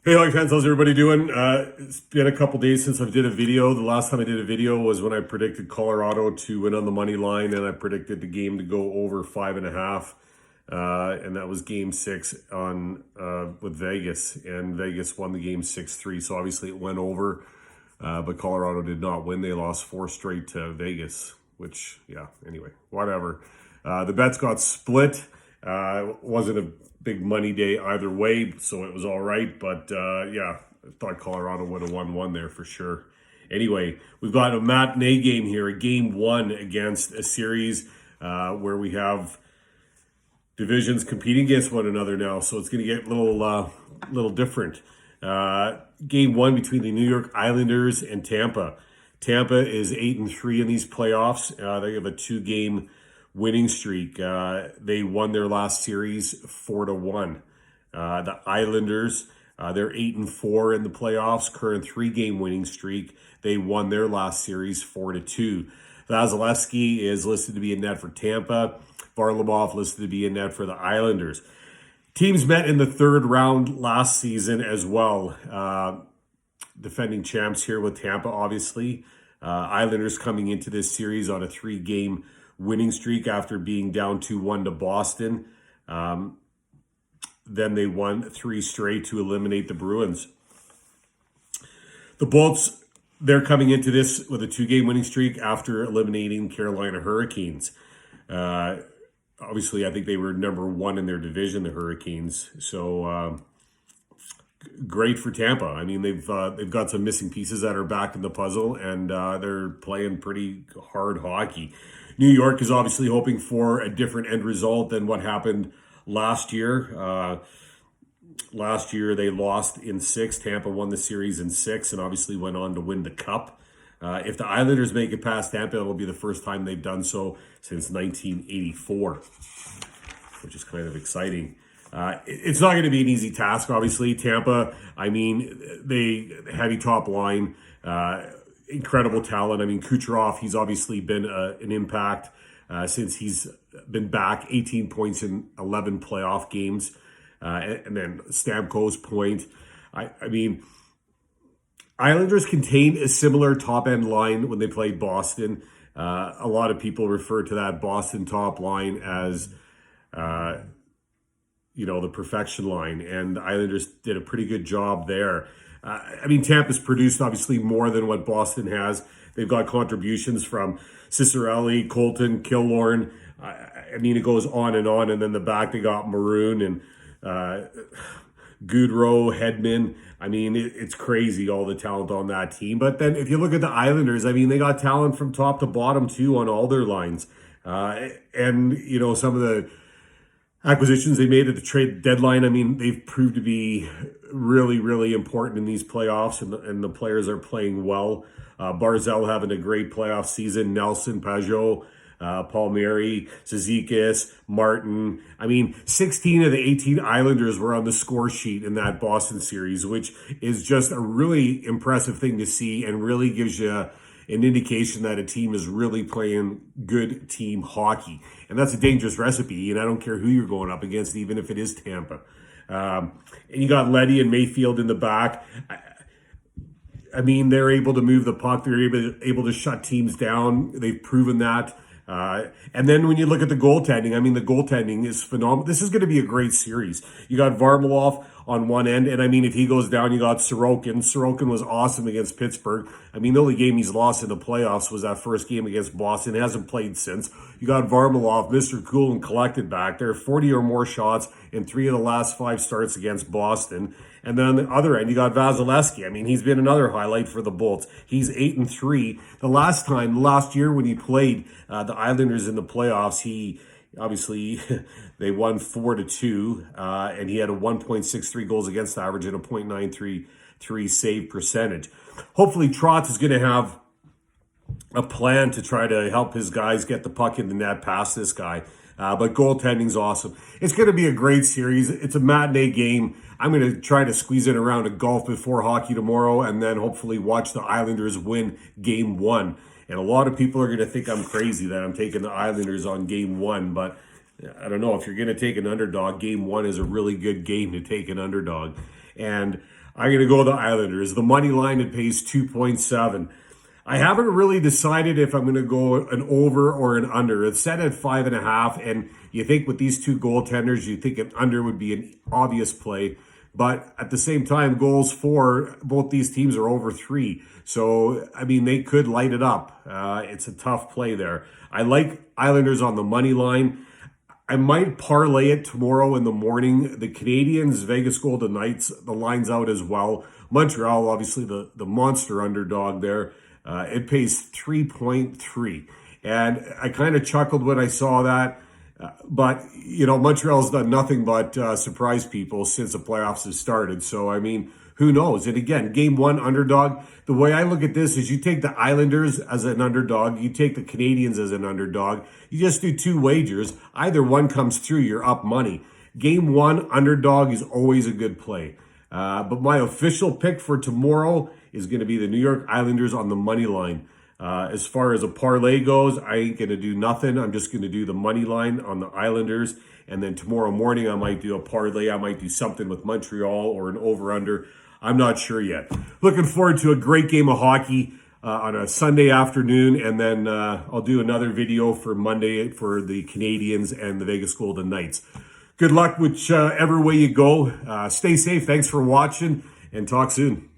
Hey, Hockey fans, how's everybody doing? It's been a couple days since I did a video. The last time I did a video was when I predicted Colorado to win on the money line, and I predicted the game to go over 5.5. And that was game 6 on with Vegas, and Vegas won the game 6-3. So obviously it went over, but Colorado did not win. They lost 4 straight to Vegas, which, yeah, anyway, whatever. The bets got split. It wasn't a big money day either way, so it was all right. But yeah, I thought Colorado would have won one there for sure. Anyway, we've got a matinee game here, a game 1 against a series where we have divisions competing against one another now, so it's going to get a little different. Game 1 between the New York Islanders and Tampa. Tampa is 8-3 in these playoffs. They have a 2-game winning streak. They won their last series 4-1. The Islanders, they're 8-4 in the playoffs, current 3-game winning streak. They won their last series 4-2. Vasilevsky is listed to be in net for Tampa. Varlamov listed to be in net for the Islanders. Teams met in the 3rd round last season as well. Defending champs here with Tampa, obviously. Islanders coming into this series on a 3-game winning streak after being down 2-1 to Boston. Then they won 3 straight to eliminate the Bruins. The Bolts, they're coming into this with a 2-game winning streak after eliminating Carolina Hurricanes. Obviously, I think they were number 1 in their division, the Hurricanes. So great for Tampa. I mean, they've got some missing pieces that are back in the puzzle, and they're playing pretty hard hockey. New York is obviously hoping for a different end result than what happened last year. Last year, they lost in 6. Tampa won the series in 6 and obviously went on to win the Cup. If the Islanders make it past Tampa, it'll be the first time they've done so since 1984, which is kind of exciting. It's not going to be an easy task, obviously. Tampa, I mean, they heavy top line, incredible talent. I mean, Kucherov, he's obviously been an impact since he's been back. 18 points in 11 playoff games. And then Stamkos point. I mean, Islanders contained a similar top-end line when they played Boston. A lot of people refer to that Boston top line as, the perfection line. And the Islanders did a pretty good job there. I mean, Tampa's produced obviously more than what Boston has. They've got contributions from Cicerelli, Colton, Killorn. I mean, it goes on. And then the back, they got Maroon and Goodrow, Hedman. I mean, it's crazy, all the talent on that team. But then if you look at the Islanders, I mean, they got talent from top to bottom, too, on all their lines. And some of the acquisitions they made at the trade deadline, I mean, they've proved to be really, really important in these playoffs, and the players are playing well. Barzal having a great playoff season. Nelson, Pajot, Palmieri, Zizekas, Martin. I mean, 16 of the 18 Islanders were on the score sheet in that Boston series, which is just a really impressive thing to see and really gives you an indication that a team is really playing good team hockey. And that's a dangerous recipe, and I don't care who you're going up against, even if it is Tampa. And you got Leddy and Mayfield in the back. I mean, they're able to move the puck. They're able to shut teams down. They've proven that. And then when you look at the goaltending, I mean, the goaltending is phenomenal. This is going to be a great series. You got Varlamov on one end, and I mean, if he goes down, you got Sorokin. Sorokin was awesome against Pittsburgh. I mean, the only game he's lost in the playoffs was that first game against Boston. He hasn't played since. You got Varlamov, Mr. Cool and collected back. There are 40 or more shots in 3 of the last 5 starts against Boston. And then on the other end, you got Vasilevsky. I mean, he's been another highlight for the Bolts. He's 8-3. Last year when he played the Islanders in the playoffs, he obviously they won 4-2, and he had a 1.63 goals against average and a .933 save percentage. Hopefully, Trotz is going to have a plan to try to help his guys get the puck in the net past this guy. But goaltending's awesome. It's going to be a great series. It's a matinee game. I'm going to try to squeeze in around a golf before hockey tomorrow and then hopefully watch the Islanders win game 1. And a lot of people are going to think I'm crazy that I'm taking the Islanders on game 1. But I don't know. If you're going to take an underdog, game 1 is a really good game to take an underdog. And I'm going to go the Islanders. The money line, it pays 2.7. I haven't really decided if I'm going to go an over or an under. It's set at 5.5, and you think with these two goaltenders, you think an under would be an obvious play. But at the same time, goals for both these teams are over 3. So, I mean, they could light it up. It's a tough play there. I like Islanders on the money line. I might parlay it tomorrow in the morning. The Canadians, Vegas Golden Knights, the line's out as well. Montreal, obviously the monster underdog there. It pays 3.3. And I kind of chuckled when I saw that. But, Montreal's done nothing but surprise people since the playoffs have started. So, I mean, who knows? And again, game one underdog. The way I look at this is you take the Islanders as an underdog. You take the Canadians as an underdog. You just do 2 wagers. Either one comes through, you're up money. Game one underdog is always a good play. But my official pick for tomorrow is going to be the New York Islanders on the money line. As far as a parlay goes, I ain't going to do nothing. I'm just going to do the money line on the Islanders. And then tomorrow morning, I might do a parlay. I might do something with Montreal or an over-under. I'm not sure yet. Looking forward to a great game of hockey on a Sunday afternoon. And then I'll do another video for Monday for the Canadians and the Vegas Golden Knights. Good luck whichever way you go. Stay safe. Thanks for watching, and talk soon.